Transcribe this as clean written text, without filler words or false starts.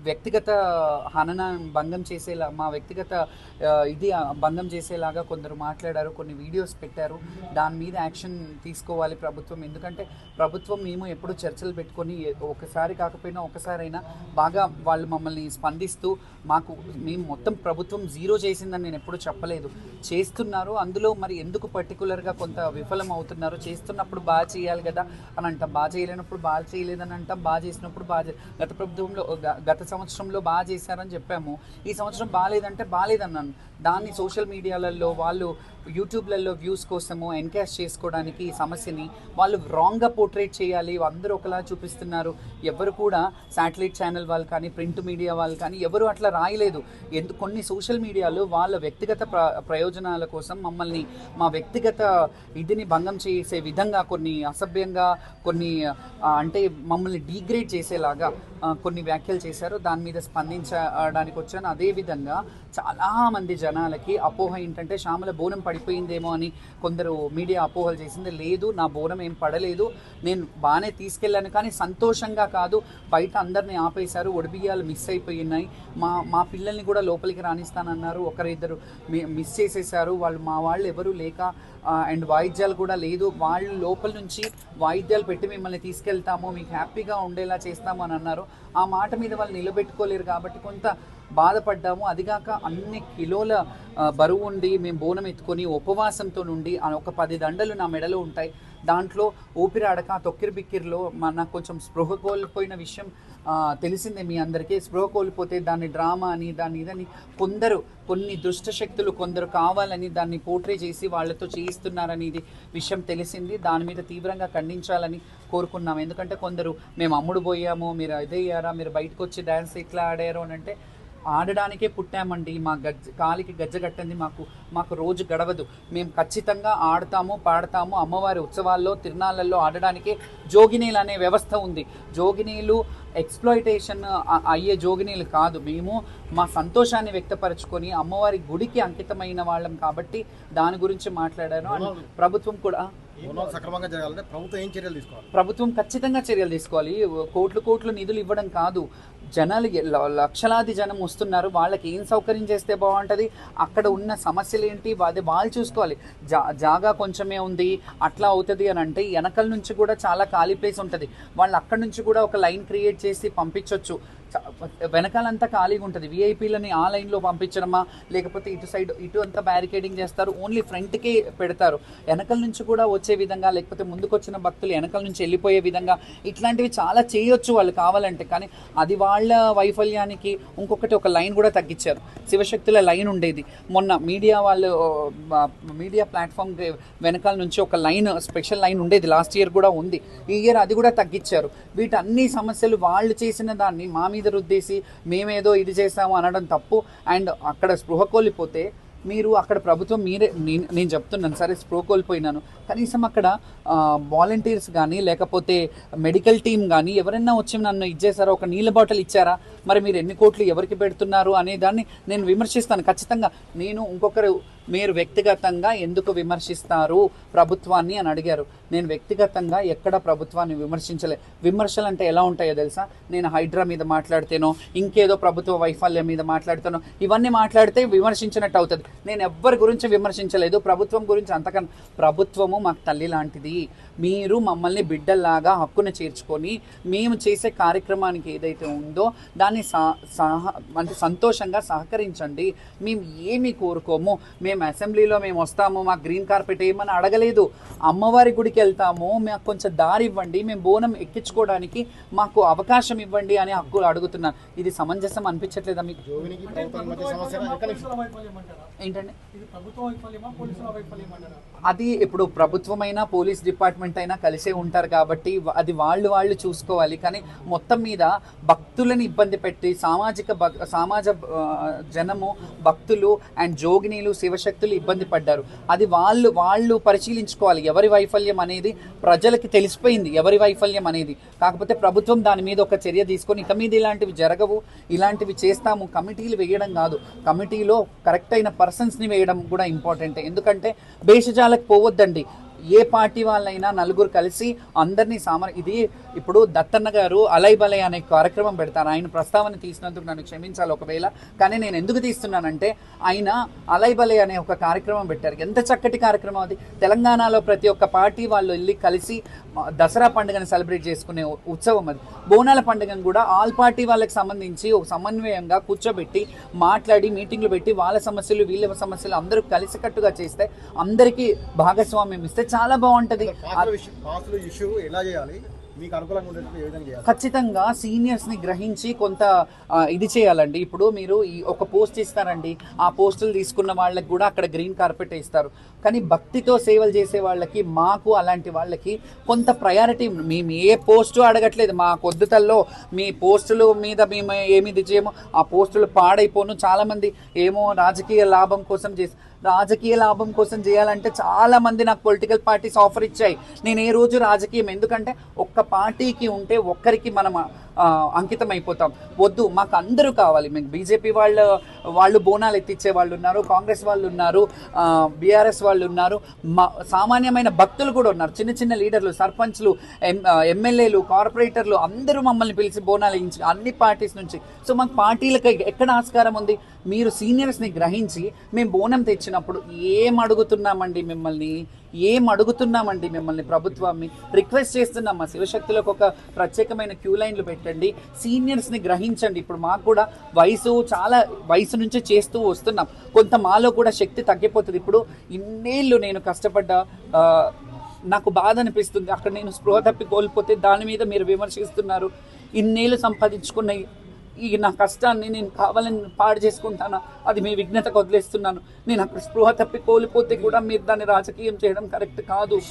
వ్యక్తిగత హనన భంగం చేసేలా, మా వ్యక్తిగత ఇది భంగం చేసేలాగా కొందరు మాట్లాడారు, కొన్ని వీడియోస్ పెట్టారు. దాని మీద యాక్షన్ తీసుకోవాలి ప్రభుత్వం. ఎందుకంటే ప్రభుత్వం మేము ఎప్పుడు చర్చలు పెట్టుకొని ఒకసారి కాకపోయినా ఒకసారైనా బాగా వాళ్ళు మమ్మల్ని స్పందిస్తూ మేము మొత్తం ప్రభుత్వం జీరో చేసిందని నేను ఎప్పుడు చెప్పలేదు, చేస్తున్నారు. అందులో మరి ఎందుకు పర్టికులర్గా కొంత విఫలం అవుతున్నారు? చేస్తున్నప్పుడు బాగా చేయాలి కదా అని అంటాం, బాగా చేయలేనప్పుడు బాగా చేయలేదని అంటాం, బాగా చేసినప్పుడు గత సంవత్సరంలో బాగా చేశారని చెప్పాము, ఈ సంవత్సరం బాగాలేదంటే బాగాలేదన్నాను. దాన్ని సోషల్ మీడియాలలో వాళ్ళు యూట్యూబ్లలో వ్యూస్ కోసము ఎన్కాష్ చేసుకోవడానికి ఈ సమస్యని వాళ్ళు రాంగ్గా పోర్ట్రేట్ చేయాలి, అందరూ ఒకలా చూపిస్తున్నారు. ఎవరు కూడా శాటిలైట్ ఛానల్ వాళ్ళు కానీ ప్రింట్ మీడియా వాళ్ళు కానీ ఎవరు అట్లా రాయలేదు. కొన్ని సోషల్ మీడియాలో వాళ్ళ వ్యక్తిగత ప్రయోజనాల కోసం మమ్మల్ని మా వ్యక్తిగత ఇదిని భంగం చేసే విధంగా కొన్ని అసభ్యంగా కొన్ని అంటే మమ్మల్ని డీగ్రేడ్ చేసేలాగా కొన్ని వ్యాఖ్యలు చేశారు. దాని మీద స్పందించడానికి వచ్చాను. అదేవిధంగా చాలామంది జనాలకి అపోహ ఏంటంటే శ్యామల బోనం పడిపోయిందేమో అని కొందరు మీడియా అపోహలు చేసింది. లేదు, నా బోనం ఏం పడలేదు, నేను బాగానే తీసుకెళ్ళాను. కానీ సంతోషంగా కాదు, బయట అందరినీ ఆపేశారు, ఒడిబియ్యాలు మిస్ అయిపోయినాయి. మా పిల్లల్ని కూడా లోపలికి రాణిస్తానన్నారు, ఒకరిద్దరు మిస్ చేసేసారు. మా వాళ్ళు ఎవరు లేక అండ్ వాయిద్యాలు కూడా లేదు, వాళ్ళు లోపల నుంచి వాయిద్యాలు పెట్టి మిమ్మల్ని తీసుకెళ్తాము, మీకు హ్యాపీగా ఉండేలా చేస్తాము అని అన్నారు. ఆ మాట మీద వాళ్ళు నిలబెట్టుకోలేరు కాబట్టి కొంత బాధపడ్డాము. అదిగాక అన్ని కిలోల బరువు ఉండి మేము బోనం ఎత్తుకొని ఉపవాసంతో నుండి ఒక 10 దండలు నా మెడలో ఉంటాయి. దాంట్లో ఊపిరాడక తొక్కిరి బిక్కిరిలో నాకు కొంచెం స్పృహ కోల్పోయిన విషయం తెలిసిందే మీ అందరికీ. స్పృహ కోల్పోతే దాన్ని డ్రామా అని దాన్ని ఇదని కొన్ని దుష్ట శక్తులు కొందరు కావాలని దాన్ని పోర్ట్రే చేసి వాళ్ళతో చేయిస్తున్నారనేది విషయం తెలిసింది. దాని మీద తీవ్రంగా ఖండించాలని కోరుకున్నాం. ఎందుకంటే కొందరు మేము అమ్ముడు పోయాము, మీరు అయ్యారా, మీరు బయటకు వచ్చి డ్యాన్స్ ఇట్లా ఆడారు అని అంటే ఆడడానికే పుట్టామండి. మా కాలికి గజ్జ కట్టింది మాకు రోజు గడవదు. మేము ఖచ్చితంగా ఆడతాము, పాడతాము. అమ్మవారి ఉత్సవాల్లో తిరునాళ్ళల్లో ఆడడానికే జోగినీలు అనే వ్యవస్థ ఉంది. జోగినీలు ఎక్స్ప్లాయిటేషన్ అయ్యే జోగినీలు కాదు. మేము మా సంతోషాన్ని వ్యక్తపరచుకొని అమ్మవారి గుడికి అంకితమైన వాళ్ళం కాబట్టి దాని గురించి మాట్లాడాను. అండ్ ప్రభుత్వం కూడా సక్రమంగా జరగాలంటే ప్రభుత్వం ఏం చర్యలు తీసుకోవాలి? ప్రభుత్వం ఖచ్చితంగా చర్యలు తీసుకోవాలి. కోట్లు నిధులు ఇవ్వడం కాదు, జనాలు లక్షలాది జనం వస్తున్నారు, వాళ్ళకి ఏం సౌకర్యం చేస్తే బాగుంటుంది, అక్కడ ఉన్న సమస్యలు ఏంటి అదే వాళ్ళు చూసుకోవాలి. జాగా కొంచెమే ఉంది అట్లా అవుతుంది అని అంటే వెనకల నుంచి కూడా చాలా ఖాళీ ప్లేస్ ఉంటుంది, వాళ్ళు అక్కడ నుంచి కూడా ఒక లైన్ క్రియేట్ చేసి పంపించవచ్చు. వెనకాలంతా ఖాళీగా ఉంటుంది. విఐపీలని ఆ లైన్లో పంపించడమా, లేకపోతే ఇటు అంతా బ్యారికేడింగ్ చేస్తారు, ఓన్లీ ఫ్రంట్కే పెడతారు. వెనకల నుంచి కూడా వచ్చే విధంగా, లేకపోతే ముందుకు వచ్చిన భక్తులు వెనకల నుంచి వెళ్ళిపోయే విధంగా ఇట్లాంటివి చాలా చేయొచ్చు వాళ్ళు కావాలంటే. కానీ అది వాళ్ళ వైఫల్యానికి ఇంకొకటి ఒక లైన్ కూడా తగ్గించారు. శివశక్తుల లైన్ ఉండేది, మొన్న మీడియా ప్లాట్ఫామ్ వెనకాల నుంచి ఒక లైన్, స్పెషల్ లైన్ ఉండేది, లాస్ట్ ఇయర్ కూడా ఉంది. ఈ ఇయర్ అది కూడా తగ్గించారు. వీటన్ని సమస్యలు వాళ్ళు చేసిన దాన్ని మా మీద రుద్దేసి మేమేదో ఇది చేస్తాము అనడం తప్పు. అండ్ అక్కడ స్పృహ కోల్పోతే మీరు అక్కడ ప్రభుత్వం నేను చెప్తున్నాను సరే స్పృహ కోల్పోయినాను, కనీసం అక్కడ వాలంటీర్స్ కానీ లేకపోతే మెడికల్ టీం కానీ ఎవరైనా వచ్చి నన్ను ఇచ్చేసారా, ఒక నీళ్ళ బాటిల్ ఇచ్చారా, మరి మీరు ఎన్ని కోట్లు ఎవరికి పెడుతున్నారు అనే దాన్ని నేను విమర్శిస్తాను ఖచ్చితంగా. మీరు వ్యక్తిగతంగా ఎందుకు విమర్శిస్తారు ప్రభుత్వాన్ని అని అడిగారు. నేను వ్యక్తిగతంగా ఎక్కడ ప్రభుత్వాన్ని విమర్శలు అంటే ఎలా ఉంటాయో తెలుసా? నేను హైడ్రా మీద మాట్లాడితేనో, ఇంకేదో ప్రభుత్వ వైఫల్యం మీద మాట్లాడితేనో, ఇవన్నీ మాట్లాడితే విమర్శించినట్టు అవుతుంది. నేను ఎవ్వరి గురించి విమర్శించలేదు, ప్రభుత్వం గురించి అంతకన్నా. ప్రభుత్వము మాకు తల్లి లాంటిది. మీరు మమ్మల్ని బిడ్డల్లాగా హక్కును చేర్చుకొని మేము చేసే కార్యక్రమానికి ఏదైతే ఉందో దాన్ని అంటే సంతోషంగా సహకరించండి. మేము ఏమి కోరుకోము, మేము అసెంబ్లీలో మేము వస్తాము, మాకు గ్రీన్ కార్పెట్ ఏమని అడగలేదు. అమ్మవారి గుడికి వెళ్తాము, మాకు కొంచెం దారి ఇవ్వండి, మేము బోనం ఎక్కించుకోవడానికి మాకు అవకాశం ఇవ్వండి అని హక్కు అడుగుతున్నాను. ఇది సమంజసం అనిపించట్లేదా మీకు? ఏంటండి అది? ఇప్పుడు ప్రభుత్వమైనా పోలీస్ డిపార్ట్మెంట్ అయినా కలిసే ఉంటారు కాబట్టి అది వాళ్ళు చూసుకోవాలి. కానీ మొత్తం మీద భక్తులను ఇబ్బంది పెట్టి సమాజ జనము, భక్తులు అండ్ జోగినీలు, శివశక్తులు ఇబ్బంది పడ్డారు. అది వాళ్ళు పరిశీలించుకోవాలి. ఎవరి వైఫల్యం అనేది ప్రజలకి తెలిసిపోయింది, ఎవరి వైఫల్యం అనేది. కాకపోతే ప్రభుత్వం దాని మీద ఒక చర్య తీసుకొని ఇక మీద ఇలాంటివి జరగవు, ఇలాంటివి చేస్తాము, కమిటీలు వేయడం కాదు, కమిటీలో కరెక్ట్ అయిన పర్సన్స్ని వేయడం కూడా ఇంపార్టెంట్. ఎందుకంటే భేషజాలకు పోవద్దండి. ఏ పార్టీ వాళ్ళైనా నలుగురు కలిసి అందరినీ ఇది ఇప్పుడు దత్తన్న గారు అలై బలై అనే కార్యక్రమం పెడతారు. ఆయన ప్రస్తావన తీసినందుకు నన్ను క్షమించాలి ఒకవేళ, కానీ నేను ఎందుకు తీస్తున్నానంటే ఆయన అలై బలై అనే ఒక కార్యక్రమం పెట్టారు. ఎంత చక్కటి కార్యక్రమం అది. తెలంగాణలో ప్రతి ఒక్క పార్టీ వాళ్ళు వెళ్ళి కలిసి దసరా పండుగను సెలబ్రేట్ చేసుకునే ఉత్సవం అది. బోనాల పండుగను కూడా ఆల్ పార్టీ వాళ్ళకి సంబంధించి ఒక సమన్వయంగా కూర్చోబెట్టి మాట్లాడి మీటింగ్లు పెట్టి వాళ్ళ సమస్యలు వీళ్ళ సమస్యలు అందరూ కలిసికట్టుగా చేస్తే, అందరికీ భాగస్వామ్యం ఇస్తే చాలా బాగుంటది. ఇష్యూ ఎలా చేయాలి, మీకు అనుకూలంగా ఉండేటట్టు ఏ విధంగా చేయాలి? ఖచ్చితంగా సీనియర్స్ని గ్రహించి కొంత ఇది చేయాలండి. ఇప్పుడు మీరు ఈ ఒక పోస్ట్ ఇస్తారండి, ఆ పోస్టులు తీసుకున్న వాళ్ళకి కూడా అక్కడ గ్రీన్ కార్పెట్ ఇస్తారు. కానీ భక్తితో సేవలు చేసే వాళ్ళకి, మాకు అలాంటి వాళ్ళకి కొంత ప్రయారిటీ. మేము ఏ పోస్టు అడగట్లేదు, మా కొద్దుతల్లో మీ పోస్టుల మీద మేము ఏమి ఇది చేయమో ఆ పోస్టులు పాడైపోను. చాలామంది ఏమో రాజకీయ లాభం కోసం రాజకీయ లాభం కోసం చేయాలంటే చాలా మంది నాకు పొలిటికల్ పార్టీస్ ఆఫర్ ఇచ్చాయి. నేను ఏ రోజు రాజకీయం, ఎందుకంటే ఒక్క పార్టీకి ఉంటే ఒక్కరికి మనం అంకితం అయిపోతాం. వద్దు, మాకు అందరూ కావాలి. మీకు బీజేపీ వాళ్ళు బోనాలు ఎత్తిచ్చే వాళ్ళు ఉన్నారు, కాంగ్రెస్ వాళ్ళు ఉన్నారు, బీఆర్ఎస్ వాళ్ళు ఉన్నారు, సామాన్యమైన భక్తులు కూడా ఉన్నారు, చిన్న చిన్న లీడర్లు, సర్పంచ్లు, ఎమ్మెల్యేలు, కార్పొరేటర్లు అందరూ మమ్మల్ని పిలిచి బోనాలు వేయించి అన్ని పార్టీస్ నుంచి. సో మాకు పార్టీలకు ఎక్కడ ఆస్కారం ఉంది? మీరు సీనియర్స్ని గ్రహించి మేము బోనం తెచ్చినప్పుడు ఏం అడుగుతున్నామండి మిమ్మల్ని ప్రభుత్వాన్ని రిక్వెస్ట్ చేస్తున్నాం. మా శివశక్తిలోకి ఒక ప్రత్యేకమైన క్యూ లైన్లు పెట్టండి, సీనియర్స్ని గ్రహించండి. ఇప్పుడు మాకు కూడా వయసు నుంచి చేస్తూ వస్తున్నాం, కొంత మాలో కూడా శక్తి తగ్గిపోతుంది. ఇప్పుడు ఇన్నేళ్ళు నేను కష్టపడ్డ, నాకు బాధ అనిపిస్తుంది. అక్కడ నేను స్పృహ తప్పి కోల్పోతే దాని మీద మీరు విమర్శిస్తున్నారు. ఇన్నేళ్ళు సంపాదించుకున్న నా కష్టాన్ని నేను కావాలని పాడు చేసుకుంటానా? అది మీ విఘ్నతకు వదిలేస్తున్నాను. నేను అక్కడ స్పృహ తప్పి కోల్పోతే కూడా మీరు దాన్ని రాజకీయం చేయడం కరెక్ట్ కాదు.